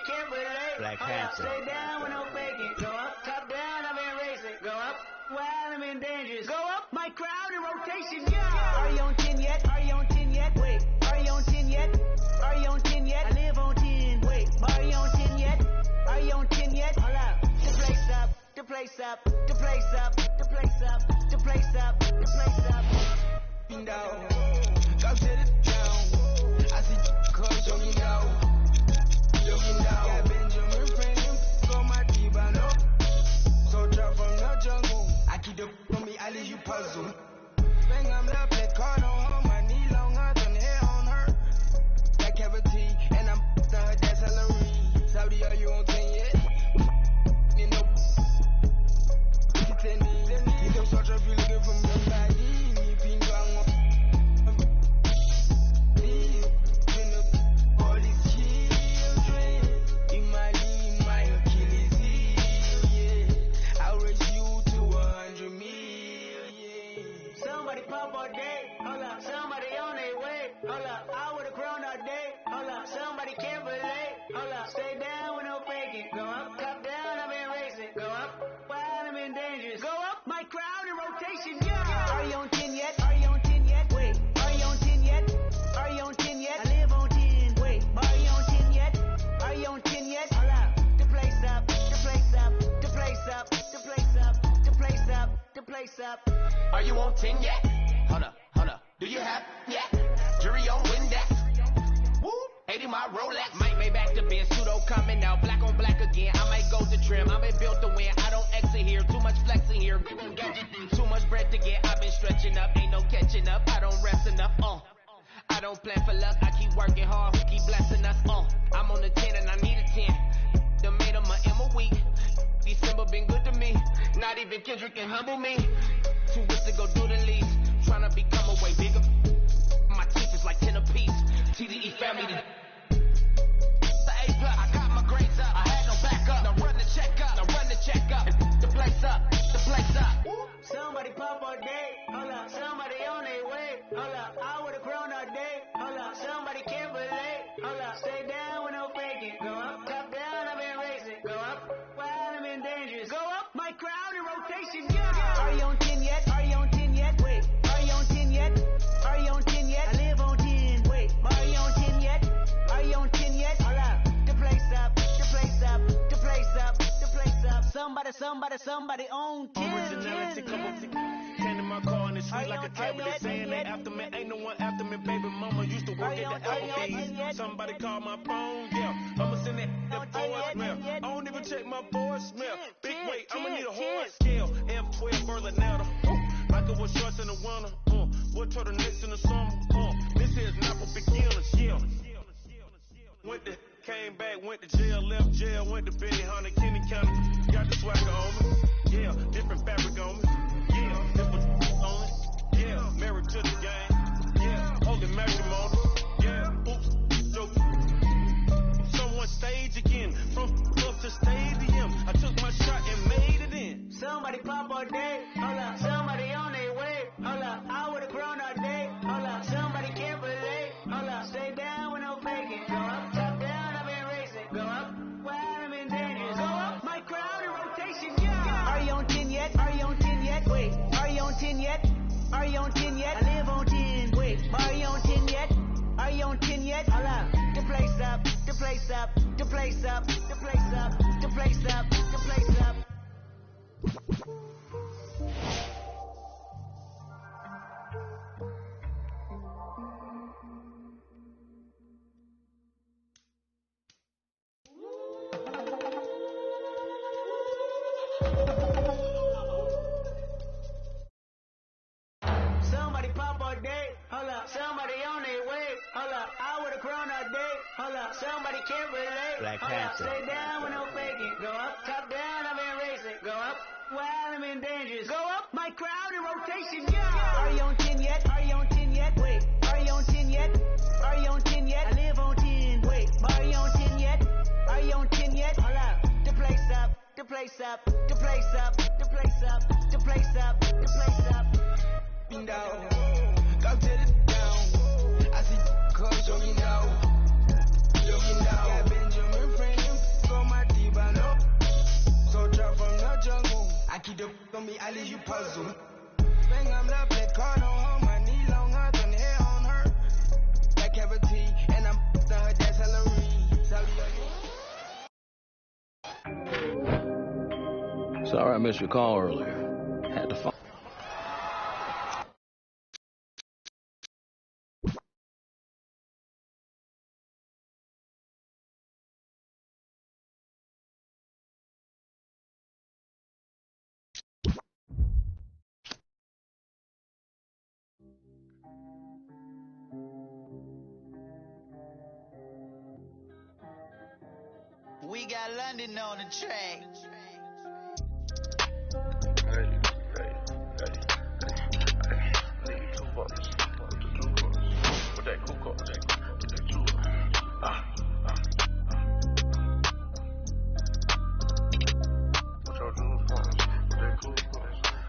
can't relate. Black Panther. Stay down with no faking. Go up, top down, I've been racing. Go up, while I'm in dangerous. Go up, my crowd in rotation, yeah. Are you on 10 yet? Are you on 10 yet? Wait, are you on 10 yet? Are you on 10 yet? I live on 10. Wait, are you on 10 yet? Are you on 10 yet? Hold up, the place up, the place up, the place up, the place up, the place up, the place up. Down, go set it down. I see cause jogging down, jogging down. Yeah, Benjamin Franklin, go my T-Bano. So drop from the jungle. I keep the on me, I leave you puzzle. Bang, I'm left that card on her, my knee longer than hair on her. That cavity, and I'm her that salary. Saudi, are you on 10 yet? You know, you don't start if you looking for me, body. Are you on 10 yet? Hold up. Do you have yet? Jury on Windex. Woo! 80 my Rolex. Might make back to Ben. Pseudo coming out. Black on black again. I might go to trim. I been built to win. I don't exit here. Too much flexing here. Too much bread to get. I've been stretching up. Ain't no catching up. I don't rest enough. I don't plan for luck. I keep working hard. Who keep blessing us? I'm on the 10 and I need a 10. The made of my M a week. December been good to me. Not even Kendrick can humble me. 2 weeks to go do the least. Tryna become a way bigger. My teeth is like 10 apiece. TDE family. The A+. I got my grades up. I had no backup. Now run the check up. The place up. Somebody pop all day. Hold up. Somebody on their way. Hold up. I would've grown all day. Hold up. Somebody can't relate. Hold up. Stay down with no faking. Go up. Top down. I've been racing. Go up. While I'm in dangerous. Go up. My crowd in rotation. Yeah. Are you on 10 yet? Are you on 10 yet? Wait. Are you on 10 yet? Are you on 10 yet? I live on 10. Wait. Are you on 10 yet? Are you on 10 yet? Hold up. The place up. The place up. The place up. The place up. Somebody on 10. Originality, couple 10 in my car and it's sweet like a tablet. They saying they after me, ain't no one after me. Baby mama used to work at the Applebee's. Somebody call my phone, yeah. I'ma send that voicemail. I don't even check my voicemail. Big weight, I'ma need a horse scale. M12 Berlin Nelda. Michael was shorts in the winter. What turtlenecks in the summer. This here's not for beginners, yeah. Came back, went to jail, left jail, went to Benny Hunter, Kenny County. Got the swagger on me, yeah. Different fabric on me, yeah. Different on it, yeah. Married to the game, yeah. Holy matrimony, yeah. Oops, joke. Someone stage again, from up to stadium. I took my shot and made it in. Somebody pop all day, hold up. Somebody on their way, hold up. I would've grown all day, hold up. Somebody can't relate, hold up. Stay down with no faking. Go up, top down, I've been racing. Go up, while I'm in dangerous. Go up, my crowd in rotation, yeah. Are you on 10 yet? Are you on 10 yet? Wait, are you on 10 yet? Are you on 10 yet? I live on 10. Wait, are you on 10 yet? Are you on 10 yet? Hold up, the place up, the place up, the place up, the place up, the place up, the place up. Somebody pop all day, hold up. Somebody on their way, hold up. I would've grown all day, hold up. Somebody can't relate, Black hold up. Panther. Stay down with no faking. Go up, top down, I've been racing. Go up, while I'm in dangerous. Go up, my crowd in rotation, yeah. Are you on 10 yet? Are you on 10 yet? Wait, are you on 10 yet? Are you on 10 yet? I live on 10. Wait, are you on 10 yet? Are you on 10 yet? Hold up, the place up, the place up, the place up, the place up, the place up, the place up. Down, go set it down. I see cause jogging down. Yeah, Benjamin Franklin, Sorry I missed your call earlier. Had to find. We got London on the track. Need 2 bucks. With that cool cup. What y'all doing for us? With that cool cup.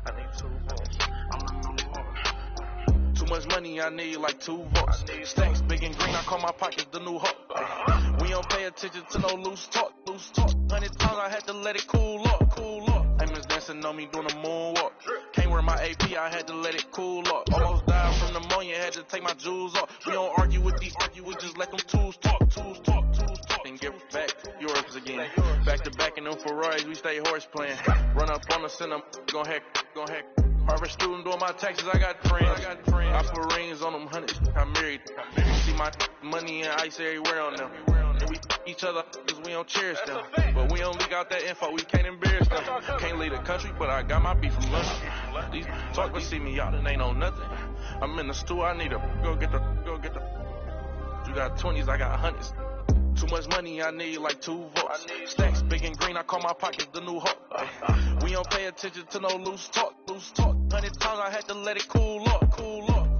I need 2 bucks. I'm the new one. Too much money, I need like 2 votes. Stacks big and green, I call my pockets the new hook. We don't pay attention to no loose talk. 100 times I had to let it cool up. Amos dancing on me doing a moonwalk. Can't wear my AP, I had to let it cool up. Almost died from pneumonia, had to take my jewels off. We don't argue with these, we just let them tools talk. And get back, yours again. Back to back in them Ferraris, we stay horse playing. Run up on us and I'm gon' hack. Harvard student doing my taxes, I got friends. I put rings on them hundreds, I'm married. See my money and ice everywhere on them. And we each other cause we don't cherish them. But we don't leak out that info, we can't embarrass them. Can't leave the country, but I got my beef from London. These talk but see me out and ain't on nothing. I'm in the stew, I need to go get the. You got 20s, I got hundreds. Too much money, I need like 2 votes. Stacks big and green, I call my pockets the new hook. We don't pay attention to no loose talk. 100 times I had to let it cool up.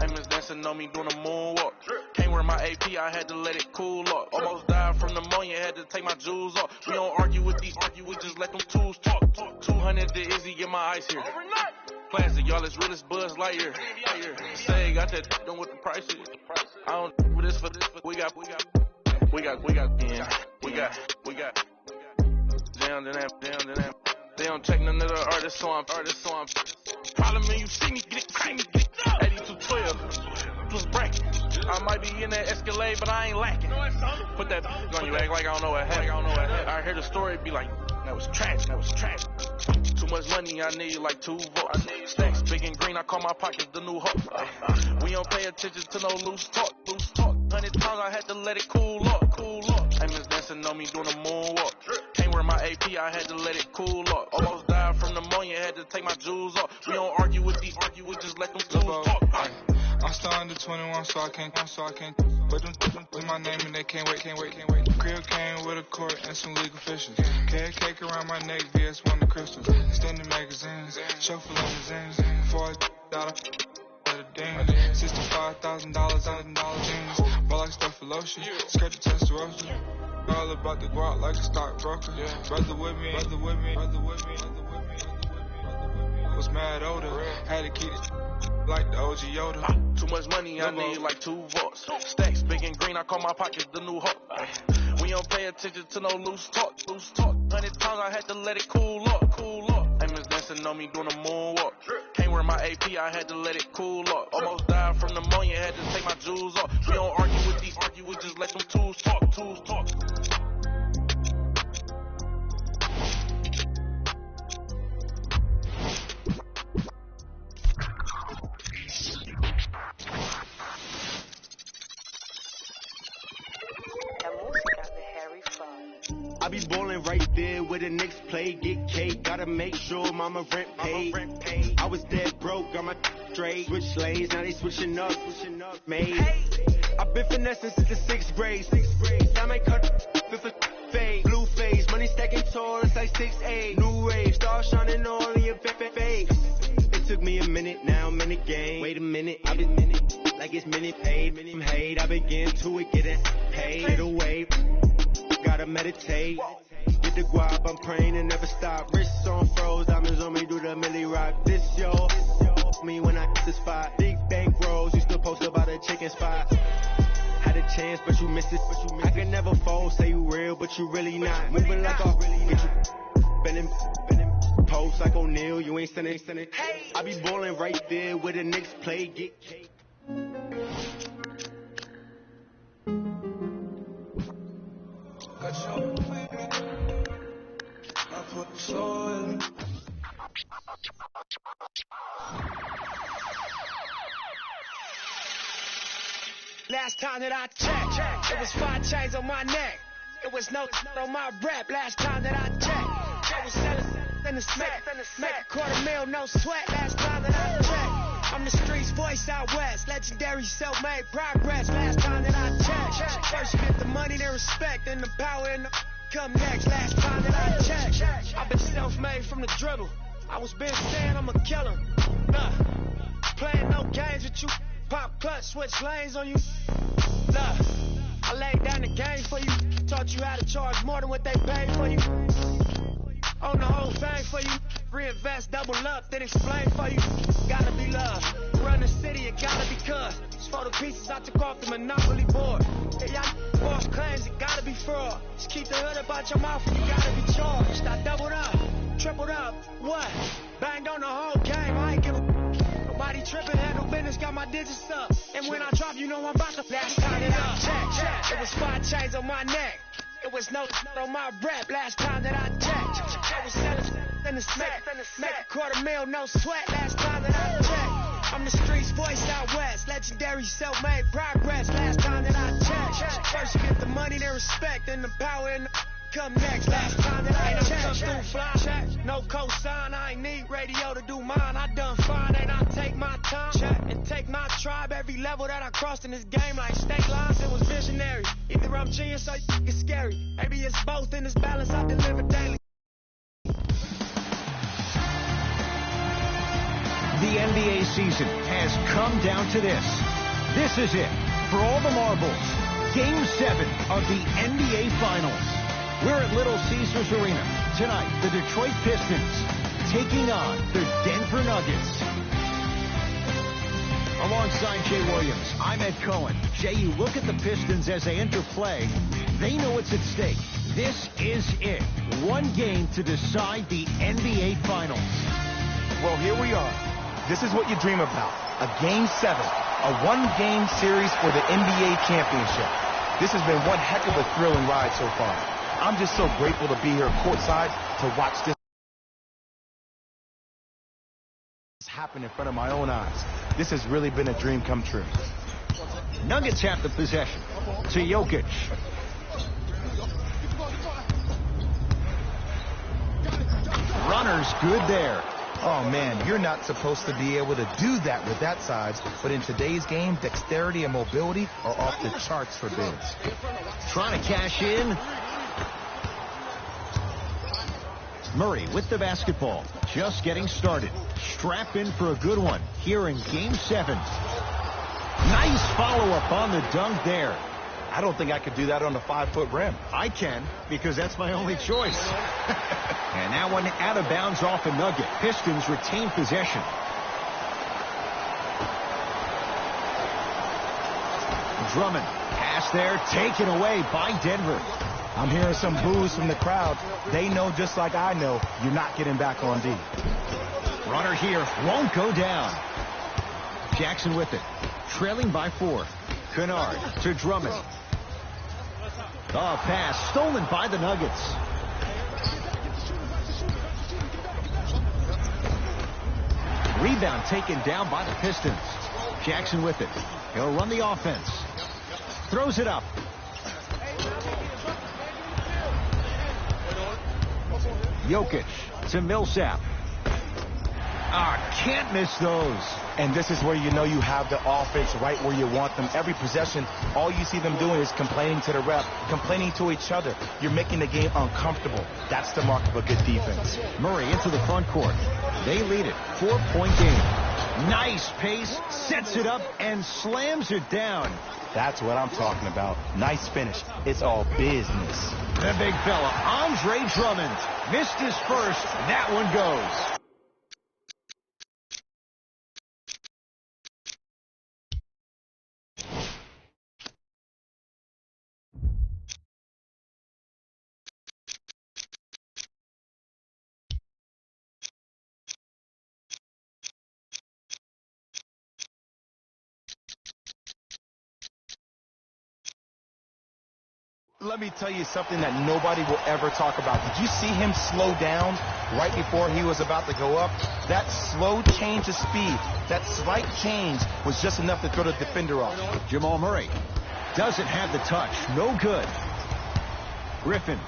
Amos dancing on me doing a moonwalk. Can't wear my AP, I had to let it cool up. Almost died from pneumonia, had to take my jewels off. We don't argue with these, we just let them tools talk. 200 to Izzy, get my ice here. Classic, y'all as real as Buzz Lightyear. Say, got that done with the prices. I don't do this for this, but we got. Down to that. They don't check none of the artists, so I'm. Problem when you see me, get it. 8212, plus bracket. I might be in that Escalade, but I ain't lacking. Put that on you, act like I don't know what happened. I heard the story, be like, that was trash. Too much money, I need like 2 votes. Stacks big and green, I call my pockets the new hook. We don't pay attention to no loose talk. 100 times I had to let it cool up. Amos dancing on me doing a moonwalk. Can't wear my AP, I had to let it cool up. Almost died from pneumonia, had to take my jewels off. We don't argue with these, we just let them tools talk. I'm still under 21, so I can't. But them with my name and they can't wait. Crib came with a court and some legal officials. Carrot cake around my neck, VS1 the crystals. Extended magazines, chauffeur limousines. $4 $65,000 jeans. More like stuff for lotion. Skirt the Testarossa. All about the guap like a stockbroker. Brother with me. Was mad older. Had to keep it like the OG Yoda. Too much money, I need like 2 votes. Stacks big and green, I call my pockets the new hook. We don't pay attention to no loose talk. 100 times I had to let it cool up. Amos dancing on me doing a moonwalk. Can't wear my AP, I had to let it cool up. Almost died from pneumonia, had to take my jewels off. We don't argue with these, we just let them tools talk. I be ballin' right there where the Knicks play, get cake, gotta make sure mama rent paid. I was dead broke, got my straight, switch lanes, now they switching up, made. I been finessing since the 6th grade, I might cut for fade, blue face, money stacking tall, it's like 6'8", new rave, stars shining all in your face. It took me a minute, now I'm in the game, wait a minute, I been like it's minute paid, hate, I begin to it, getting paid, get away. Gotta meditate, get the guap, I'm praying and never stop. Wrists on froze, diamonds on me, do the milli rock. This yo, me when I hit the spot. Big bank rolls, used to post about a chicken spot. Had a chance, but you missed it. I can never fold, say you real, but you really not. Moving like a get you bending, post like O'Neal, you ain't sending. I be ballin' right there where the Knicks play, get cake. I put the soul in me. Last time that I checked, it was 5 chains on my neck. It was no on my rep. Last time that I checked, I was selling in the smack. Make a $250,000, no sweat. Last time that I checked, I'm the streets voice out west. Legendary self-made progress. Last time that I checked, first you get the money, then respect, and the power and the come next. Last time that I checked, I've been self-made from the dribble. I was been saying I'm a killer. Nah, playing no games with you. Pop clutch, switch lanes on you. Nah, I laid down the game for you. Taught you how to charge more than what they paid for you. Own the whole thing for you. Reinvest, double up, then explain for you. Gotta be love. Run the city, it gotta be cuz. It's for the pieces I took off the monopoly board. Hey, y'all false claims, it gotta be fraud. Just keep the hood up out your mouth and you gotta be charged. I doubled up, tripled up, what? Banged on the whole game, I ain't give a nobody tripping, handle business, got my digits up. And when I drop, you know I'm about to last time that I checked, it was 5 chains on my neck. It was no on my rep. Last time that I checked, I was selling in the smack. Make a $250,000, no sweat. Last time that I checked, I'm the streets voice out west. Legendary self-made progress. Last time that I checked, first you get the money, then respect, and the power and the come next. Last time that I checked, through fly, no cosign. I ain't need radio to do mine. I done fine, and I take my time and take my tribe. Every level that I crossed in this game, like state lines, it was visionary. Either I'm genius or it's scary. Maybe it's both in this balance I deliver daily. The NBA season has come down to this. This is it. For all the marbles, Game 7 of the NBA Finals. We're at Little Caesars Arena. Tonight, the Detroit Pistons taking on the Denver Nuggets. Alongside Jay Williams, I'm Ed Cohen. Jay, you look at the Pistons as they enter play. They know what's at stake. This is it. One game to decide the NBA Finals. Well, here we are. This is what you dream about. A Game 7. A one-game series for the NBA championship. This has been one heck of a thrilling ride so far. I'm just so grateful to be here courtside to watch this happen in front of my own eyes. This has really been a dream come true. Nuggets have the possession to Jokic. Runner's good there. Oh, man, you're not supposed to be able to do that with that size, but in today's game, dexterity and mobility are off the charts for bigs. Trying to cash in. Murray with the basketball, just getting started. Strap in for a good one here in Game 7. Nice follow-up on the dunk there. I don't think I could do that on a 5-foot rim. I can, because that's my only choice. And that one out of bounds off a Nugget. Pistons retain possession. Drummond, pass there, taken away by Denver. I'm hearing some boos from the crowd. They know just like I know, you're not getting back on D. Runner here, won't go down. Jackson with it, trailing by 4. Kennard to Drummond. The pass stolen by the Nuggets. Rebound taken down by the Pistons. Jackson with it. He'll run the offense. Throws it up. Jokic to Millsap. Can't miss those. And this is where you know you have the offense right where you want them. Every possession, all you see them doing is complaining to the ref, complaining to each other. You're making the game uncomfortable. That's the mark of a good defense. Murray into the front court. They lead it. 4-point game. Nice pace, sets it up, and slams it down. That's what I'm talking about. Nice finish. It's all business. The big fella, Andre Drummond, missed his first. That one goes. Let me tell you something that nobody will ever talk about. Did you see him slow down right before he was about to go up? That slow change of speed, that slight change was just enough to throw the defender off. Jamal Murray doesn't have the touch. No good. Griffin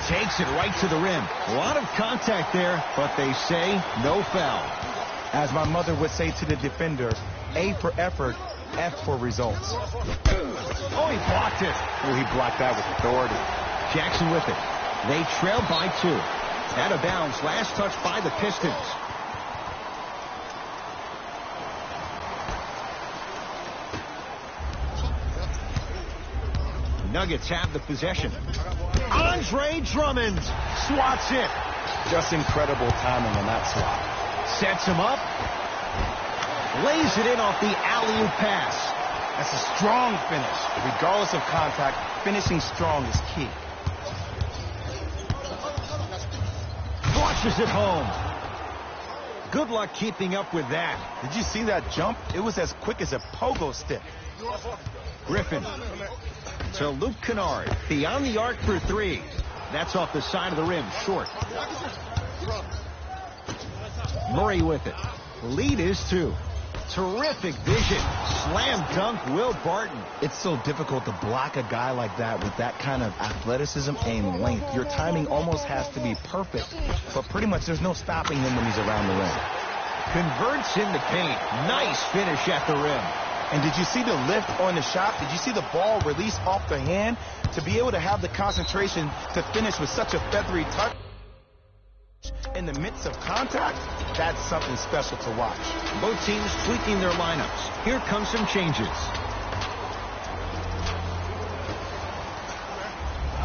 takes it right to the rim. A lot of contact there, but they say no foul. As my mother would say to the defender, A for effort, F for results. Oh, he blocked it. Oh, he blocked that with authority. Jackson with it. They trail by 2. Out of bounds. Last touch by the Pistons. Nuggets have the possession. Andre Drummond swats it. Just incredible timing on that swat. Sets him up. Lays it in off the alley-oop pass. That's a strong finish. Regardless of contact, finishing strong is key. Flushes it home. Good luck keeping up with that. Did you see that jump? It was as quick as a pogo stick. Griffin to Luke Kennard. Beyond the arc for 3. That's off the side of the rim. Short. Murray with it. Lead is 2. Terrific vision. Slam dunk Will Barton. It's so difficult to block a guy like that with that kind of athleticism and length. Your timing almost has to be perfect, but pretty much there's no stopping him when he's around the rim. Converts in the paint. Nice finish at the rim. And did you see the lift on the shot? Did you see the ball release off the hand? To be able to have the concentration to finish with such a feathery touch in the midst of contact, that's something special to watch. Both teams tweaking their lineups. Here come some changes.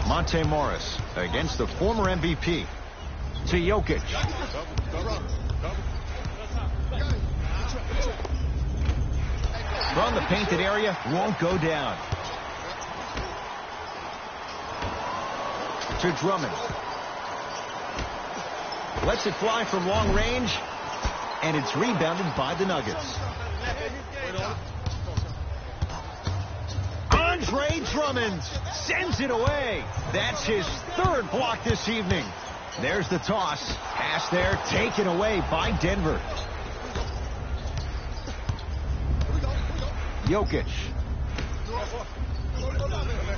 Monte Morris against the former MVP. To Jokic. From the painted area, won't go down. To Drummond. Lets it fly from long range, and it's rebounded by the Nuggets. Andre Drummond sends it away. That's his 3rd block this evening. There's the toss. Pass there, taken away by Denver. Jokic.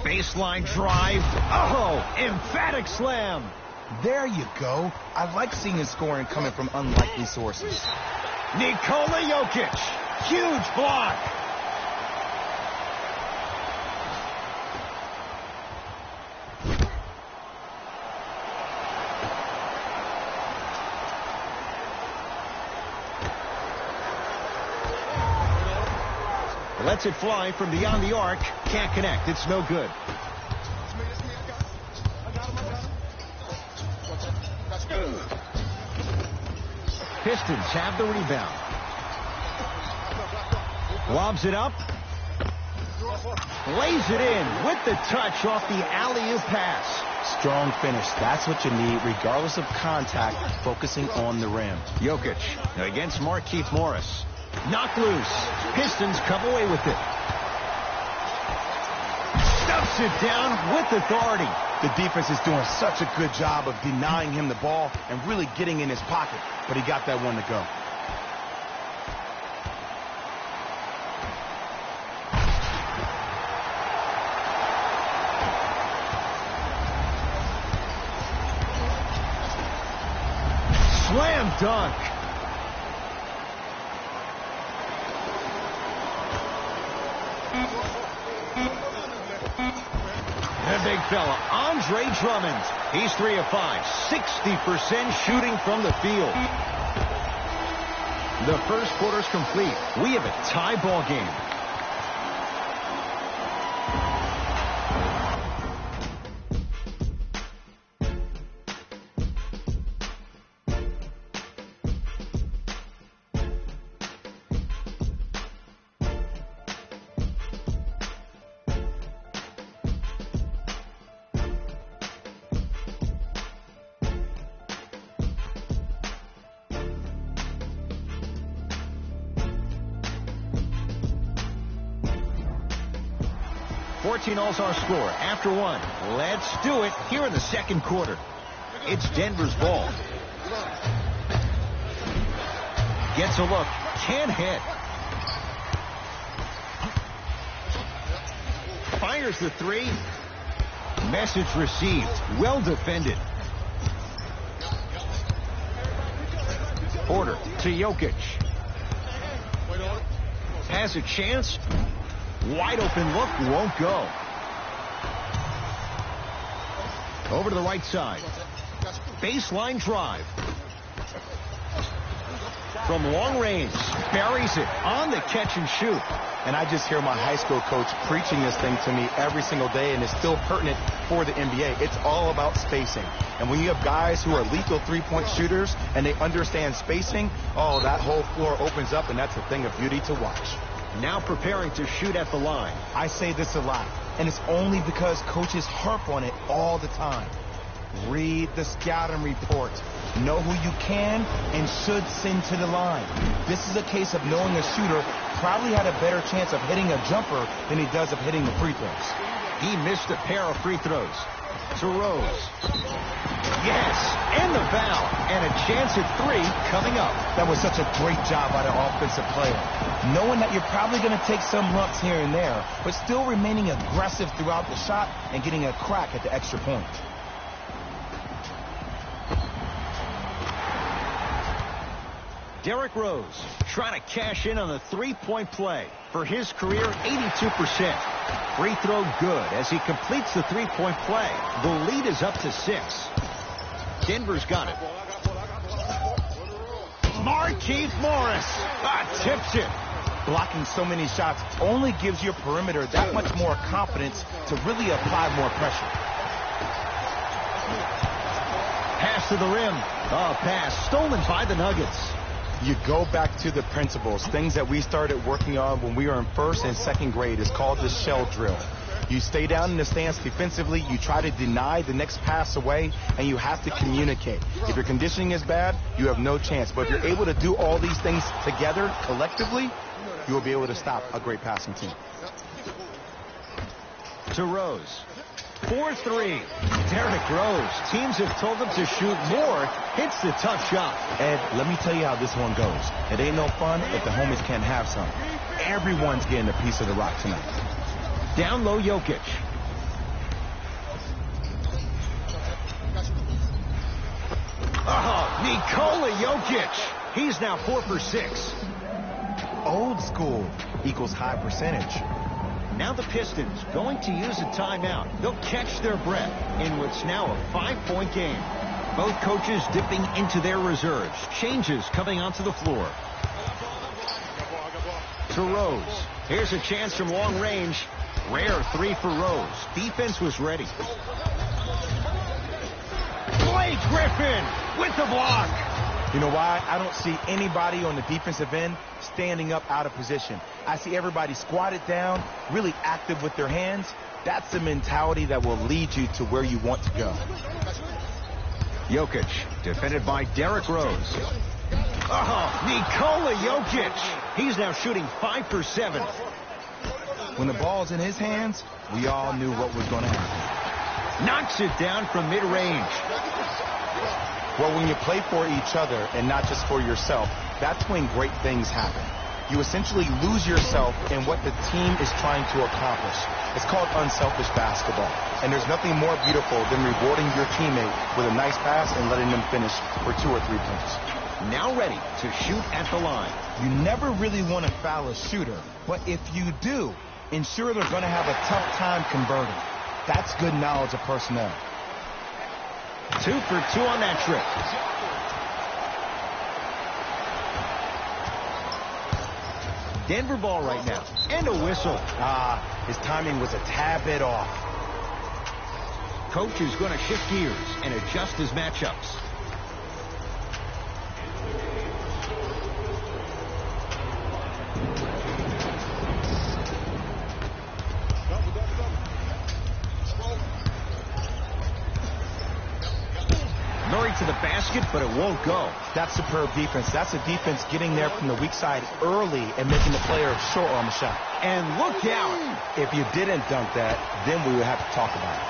Baseline drive. Oh, emphatic slam. There you go. I like seeing his scoring coming from unlikely sources. Nikola Jokic. Huge block. Lets it fly from beyond the arc. Can't connect. It's no good. Pistons have the rebound. Lobs it up. Lays it in with the touch off the alley-oop pass. Strong finish. That's what you need, regardless of contact, focusing on the rim. Jokic against Markieff Morris. Knocked loose. Pistons come away with it. Stuffs it down with authority. The defense is doing such a good job of denying him the ball and really getting in his pocket, but he got that one to go. Slam dunk. The big fella, Andre Drummond. He's 3 of 5, 60% shooting from the field. The first quarter's complete. We have a tie ball game. 14-all's our score. After one, let's do it here in the second quarter. It's Denver's ball. Gets a look. Can't hit. Fires the three. Message received. Well defended. Porter to Jokic. Has a chance. Wide open look. Won't go. Over to the right side. Baseline drive. From long range. Buries it on the catch and shoot. And I just hear my high school coach preaching this thing to me every single day, and it's still pertinent for the NBA. It's all about spacing. And when you have guys who are lethal three-point shooters and they understand spacing, oh, that whole floor opens up, and that's a thing of beauty to watch. Now preparing to shoot at the line. I say this a lot, and it's only because coaches harp on it all the time. Read the scouting report. Know who you can and should send to the line. This is a case of knowing a shooter probably had a better chance of hitting a jumper than he does of hitting the free throws. He missed a pair of free throws. To Rose. Yes, and the foul. And a chance at three coming up. That was such a great job by the offensive player. Knowing that you're probably going to take some lumps here and there, but still remaining aggressive throughout the shot and getting a crack at the extra point. Derrick Rose trying to cash in on the three-point play. For his career, 82%. Free throw good as he completes the three-point play. The lead is up to 6. Denver's got it. Markieff Morris tips it. Blocking so many shots only gives your perimeter that much more confidence to really apply more pressure. Pass to the rim. Pass stolen by the Nuggets. You go back to the principles, things that we started working on when we were in first and second grade. It's called the shell drill. You stay down in the stance defensively, you try to deny the next pass away, and you have to communicate. If your conditioning is bad, you have no chance. But if you're able to do all these things together, collectively, you will be able to stop a great passing team. To Rose. 4-3. Derrick Rose. Teams have told him to shoot more. Hits the tough shot. Ed, let me tell you how this one goes. It ain't no fun if the homies can't have some. Everyone's getting a piece of the rock tonight. Down low, Jokic. Nikola Jokic. He's now 4 for 6. Old school equals high percentage. Now the Pistons going to use a timeout. They'll catch their breath in what's now a 5-point game. Both coaches dipping into their reserves. Changes coming onto the floor. To Rose. Here's a chance from long range. Rare three for Rose. Defense was ready. Blake Griffin with the block. You know why? I don't see anybody on the defensive end standing up out of position. I see everybody squatted down, really active with their hands. That's the mentality that will lead you to where you want to go. Jokic, defended by Derrick Rose. Nikola Jokic. He's now shooting 5 for 7. When the ball's in his hands, we all knew what was going to happen. Knocks it down from mid-range. Well, when you play for each other and not just for yourself, that's when great things happen. You essentially lose yourself in what the team is trying to accomplish. It's called unselfish basketball. And there's nothing more beautiful than rewarding your teammate with a nice pass and letting them finish for 2 or 3 points. Now ready to shoot at the line. You never really want to foul a shooter, but if you do, ensure they're going to have a tough time converting. That's good knowledge of personnel. 2 for 2 on that trip. Denver ball right now. And a whistle. His timing was a tad bit off. Coach is going to shift gears and adjust his matchups. Murray get to the basket, but it won't go. That's superb defense. That's a defense getting there from the weak side early and making the player short arm a shot. And look out. If you didn't dunk that, then we would have to talk about it.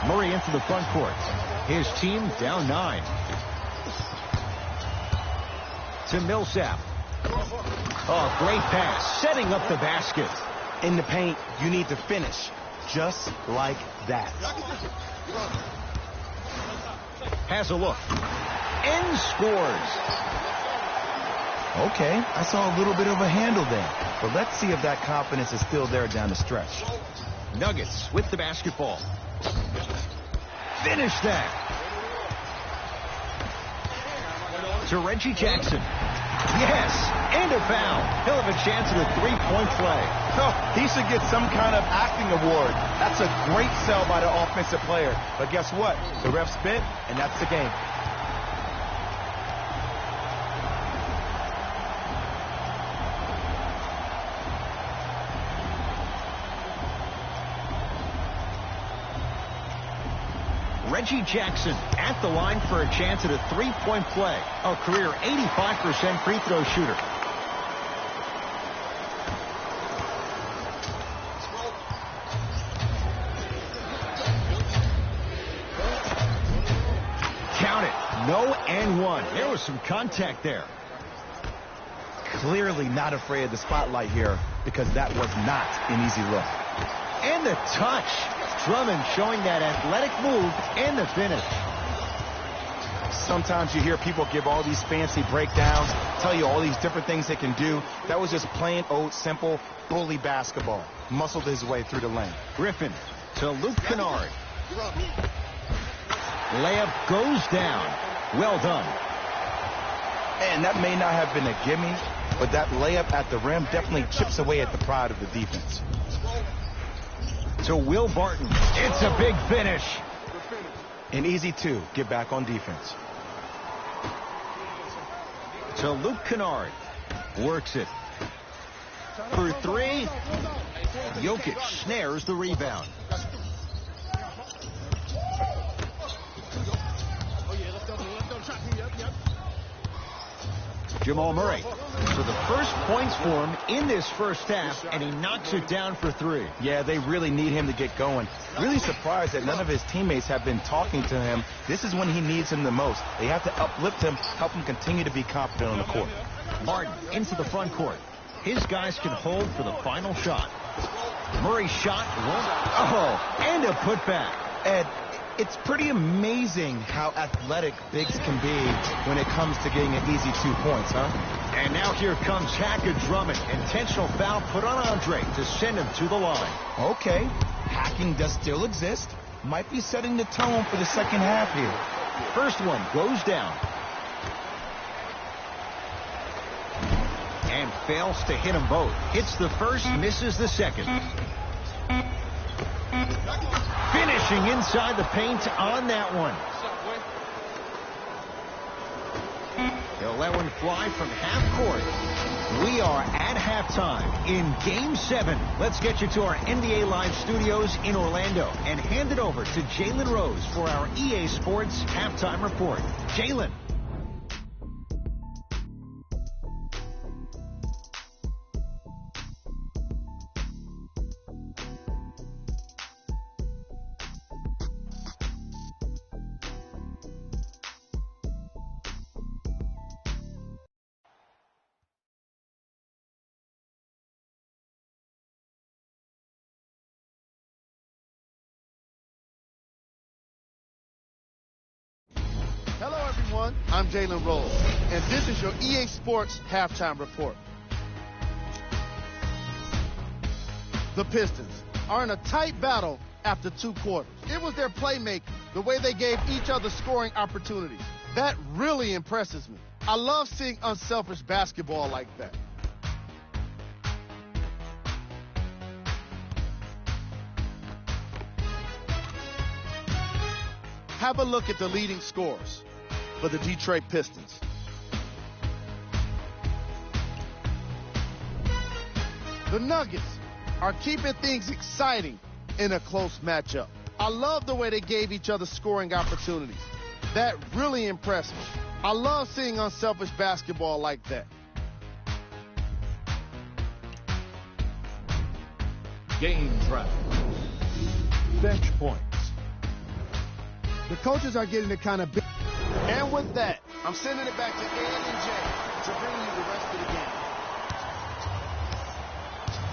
Murray into the front court. His team down 9. To Millsap. Oh, great pass. Setting up the basket. In the paint, you need to finish just like that. Has a look. And scores. Okay, I saw a little bit of a handle there. But let's see if that confidence is still there down the stretch. Nuggets with the basketball. Finish that. To Reggie Jackson. Yes, and a foul. He'll have a chance at a three-point play. Oh, he should get some kind of acting award. That's a great sell by the offensive player. But guess what? The ref spit, and that's the game. Reggie Jackson at the line for a chance at a three-point play. A career 85% free throw shooter. Count it. No and one. There was some contact there. Clearly not afraid of the spotlight here because that was not an easy look. And the touch. Drummond showing that athletic move and the finish. Sometimes you hear people give all these fancy breakdowns, tell you all these different things they can do. That was just plain old simple bully basketball. Muscled his way through the lane. Griffin to Luke Kennard. Layup goes down. Well done. And that may not have been a gimme, but that layup at the rim definitely chips away at the pride of the defense. To Will Barton. It's a big finish. And easy to get back on defense. To Luke Kennard. Works it. For three. Jokic snares the rebound. Jamal Murray for the first points for him in this first half, and he knocks it down for three. Yeah, they really need him to get going. Really surprised that none of his teammates have been talking to him. This is when he needs him the most. They have to uplift him, help him continue to be confident on the court. Martin into the front court. His guys can hold for the final shot. Murray's shot won't. Oh, and a putback. Ed, it's pretty amazing how athletic bigs can be when it comes to getting an easy 2 points, huh? And now here comes Hackett Drummond. Intentional foul put on Andre to send him to the line. Okay, hacking does still exist. Might be setting the tone for the second half here. First one goes down. And fails to hit them both. Hits the first, misses the second. Finishing inside the paint on that one. He'll let one fly from half court. We are at halftime in Game 7. Let's get you to our NBA Live studios in Orlando and hand it over to Jalen Rose for our EA Sports Halftime Report. Jalen. Hello, everyone. I'm Jalen Rose, and this is your EA Sports Halftime Report. The Pistons are in a tight battle after 2 quarters. It was their playmaking, the way they gave each other scoring opportunities. That really impresses me. I love seeing unselfish basketball like that. Have a look at the leading scorers for the Detroit Pistons. The Nuggets are keeping things exciting in a close matchup. I love the way they gave each other scoring opportunities. That really impressed me. I love seeing unselfish basketball like that. Game traffic. Bench points. The coaches are getting the kind of big. And with that, I'm sending it back to Ed and Jay to bring you the rest of the game.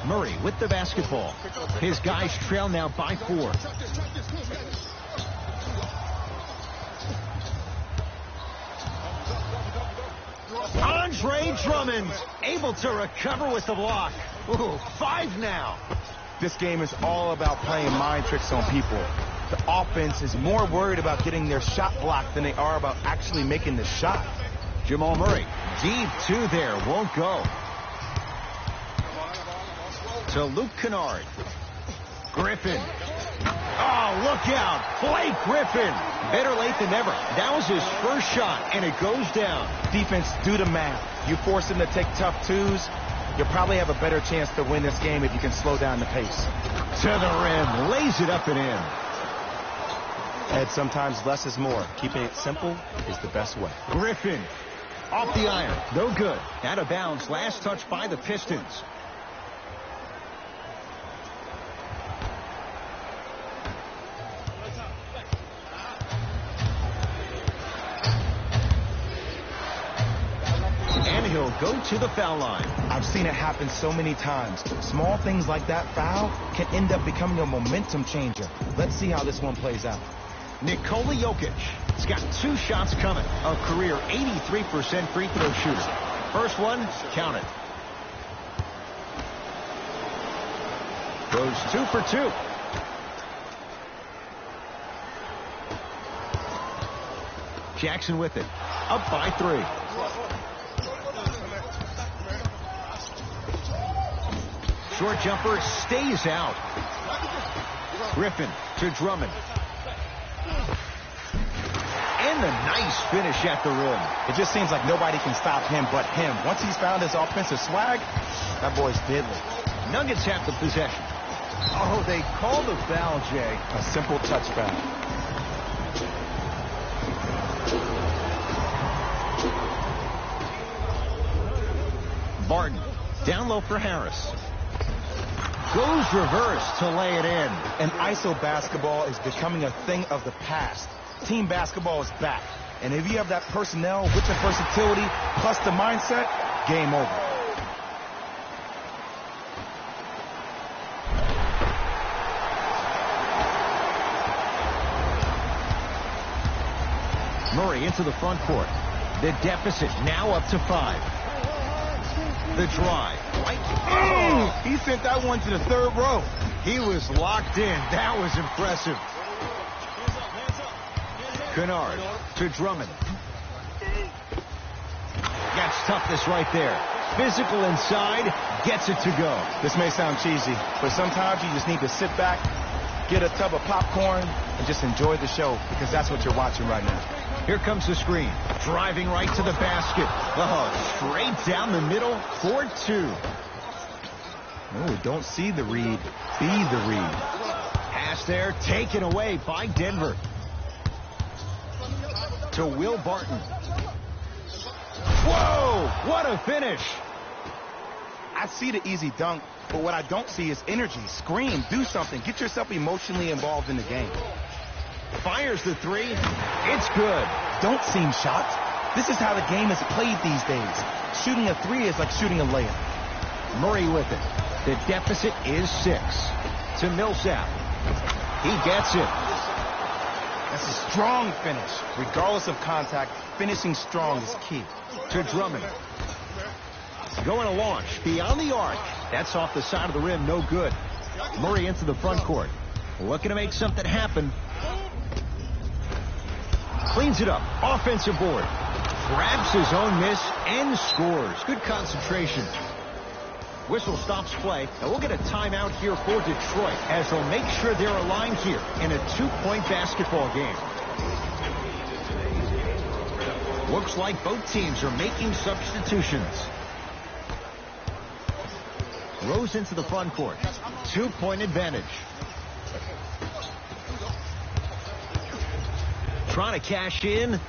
Murray with the basketball. His guys trail now by 4. Andre Drummond able to recover with the block. Ooh, 5 now. This game is all about playing mind tricks on people. The offense is more worried about getting their shot blocked than they are about actually making the shot. Jamal Murray, deep 2 there, won't go. To Luke Kennard. Griffin. Oh, look out. Blake Griffin. Better late than never. That was his first shot, and it goes down. Defense, do the math. You force them to take tough 2s, you'll probably have a better chance to win this game if you can slow down the pace. To the rim. Lays it up and in. Ed, sometimes less is more. Keeping it simple is the best way. Griffin. Off the iron. No good. Out of bounds. Last touch by the Pistons. And he'll go to the foul line. I've seen it happen so many times. Small things like that foul can end up becoming a momentum changer. Let's see how this one plays out. Nikola Jokic has got 2 shots coming. A career 83% free throw shooter. First one, count it. Goes 2 for 2. Jackson with it. Up by 3. Short jumper stays out. Griffin to Drummond. And a nice finish at the rim. It just seems like nobody can stop him but him. Once he's found his offensive swag, that boy's deadly. Nuggets have the possession. Oh, they call the foul, Jay. A simple touchback. Barton down low for Harris. Goes reverse to lay it in. And ISO basketball is becoming a thing of the past. Team basketball is back. And if you have that personnel with the versatility plus the mindset, game over. Murray into the front court. The deficit now up to 5. The drive. He sent that one to the 3rd row. He was locked in. That was impressive. Kennard to Drummond. Gets toughness right there. Physical inside. Gets it to go. This may sound cheesy, but sometimes you just need to sit back, get a tub of popcorn, and just enjoy the show, because that's what you're watching right now. Here comes the screen. Driving right to the basket. Oh, straight down the middle for 2. Oh, don't see the read. Be the read. Pass there, taken away by Denver. To Will Barton. Whoa, what a finish. I see the easy dunk, but what I don't see is energy. Scream, do something. Get yourself emotionally involved in the game. Fires the 3. It's good. Don't seem shocked. This is how the game is played these days. Shooting a 3 is like shooting a layup. Murray with it. The deficit is 6. To Millsap. He gets it. That's a strong finish. Regardless of contact, finishing strong is key. To Drummond. Going to launch beyond the arc. That's off the side of the rim. No good. Murray into the front court. Looking to make something happen. Cleans it up. Offensive board. Grabs his own miss and scores. Good concentration. Whistle stops play, and we'll get a timeout here for Detroit as they'll make sure they're aligned here in a 2-point basketball game. Looks like both teams are making substitutions. Rose into the front court. 2-point advantage. trying to cash in.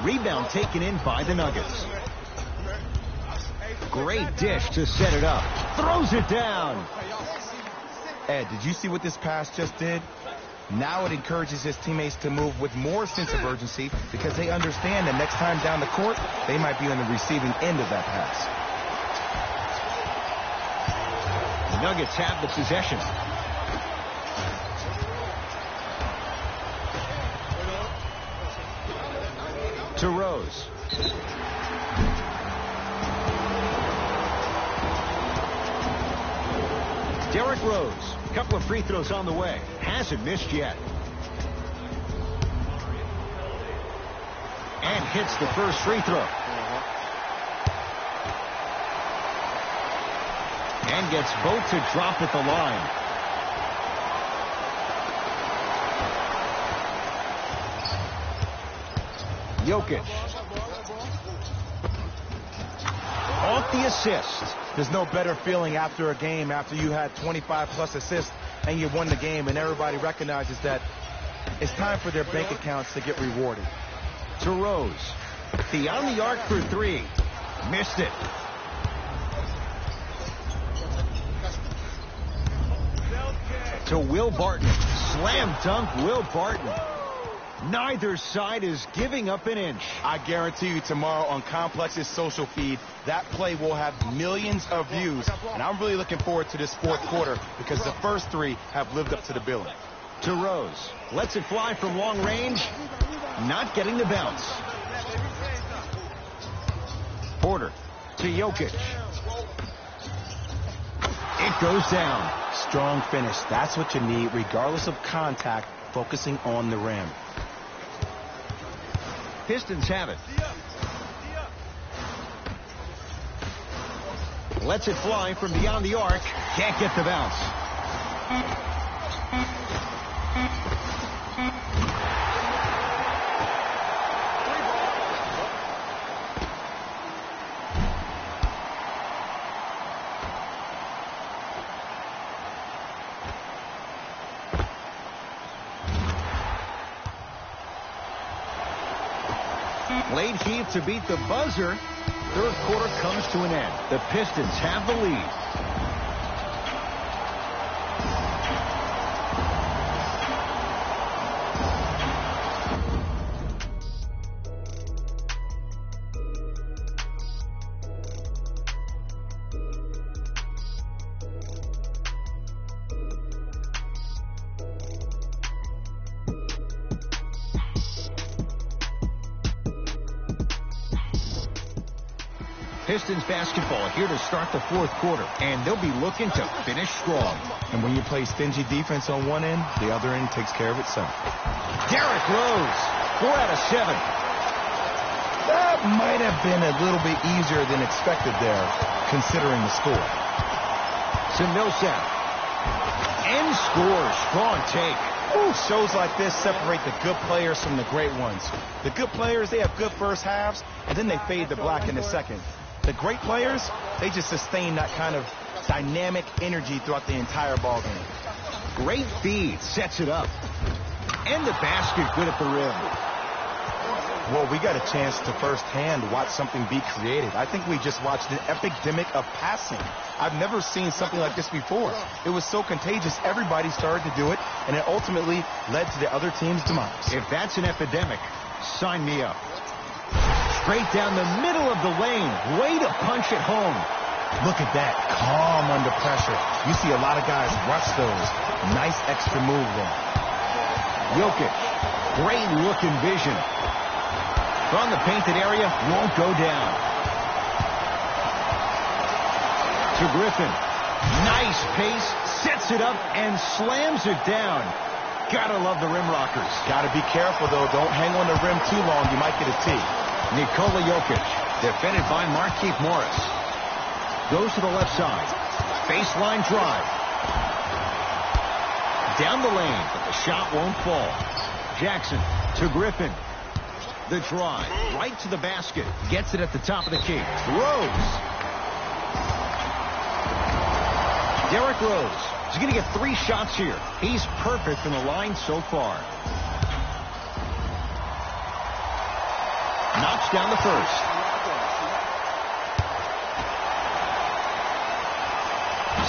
Rebound taken in by the Nuggets. Great dish to set it up. Throws it down. Ed, did you see what this pass just did? Now it encourages his teammates to move with more sense of urgency because they understand that next time down the court, they might be on the receiving end of that pass. The Nuggets have the possession. To Rose. Derrick Rose, a couple of free throws on the way. Hasn't missed yet. And hits the first free throw. And gets both to drop at the line. Jokic. Off the assist. There's no better feeling after a game after you had 25-plus assists and you won the game and everybody recognizes that it's time for their bank accounts to get rewarded. To Rose. Beyond the arc for three. Missed it. To Will Barton. Slam dunk Will Barton. Neither side is giving up an inch. I guarantee you tomorrow on Complex's social feed, that play will have millions of views. And I'm really looking forward to this fourth quarter because the first three have lived up to the billing. To Rose. Lets it fly from long range. Not getting the bounce. Porter to Jokic. It goes down. Strong finish. That's what you need regardless of contact, focusing on the rim. Pistons have it. Lets it fly from beyond the arc. Can't get the bounce. Late heave to beat the buzzer. Third quarter comes to an end. The Pistons have the lead. Pistons basketball here to start the fourth quarter, and they'll be looking to finish strong. And when you play stingy defense on one end, the other end takes care of itself. Derrick Rose, 4 out of 7. That might have been a little bit easier than expected there, considering the score. To Millsap. And scores. Strong take. Ooh, shows like this separate the good players from the great ones. The good players, they have good first halves, and then they fade to black in the second. The great players, they just sustain that kind of dynamic energy throughout the entire ballgame. Great feed, sets it up. And the basket good at the rim. Well, we got a chance to firsthand watch something be created. I think we just watched an epidemic of passing. I've never seen something like this before. It was so contagious, everybody started to do it, and it ultimately led to the other team's demise. If that's an epidemic, sign me up. Straight down the middle of the lane. Way to punch it home. Look at that, calm under pressure. You see a lot of guys rush those. Nice extra move there. Jokic, great looking vision. From the painted area, won't go down. To Griffin. Nice pace, sets it up, and slams it down. Gotta love the rim rockers. Gotta be careful, though. Don't hang on the rim too long. You might get a tee. Nikola Jokic, defended by Markieff Morris. Goes to the left side. Baseline drive. Down the lane, but the shot won't fall. Jackson to Griffin. The drive, right to the basket. Gets it at the top of the key. Rose. Derrick Rose. He's going to get 3 shots here. He's perfect from the line so far. knocks down the first.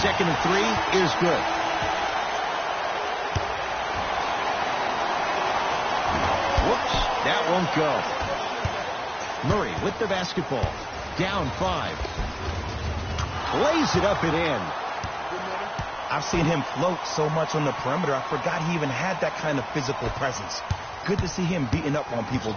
Second and 3 is good. Whoops, that won't go. Murray with the basketball. Down 5. Lays it up and in. I've seen him float so much on the perimeter, I forgot he even had that kind of physical presence. Good to see him beating up on people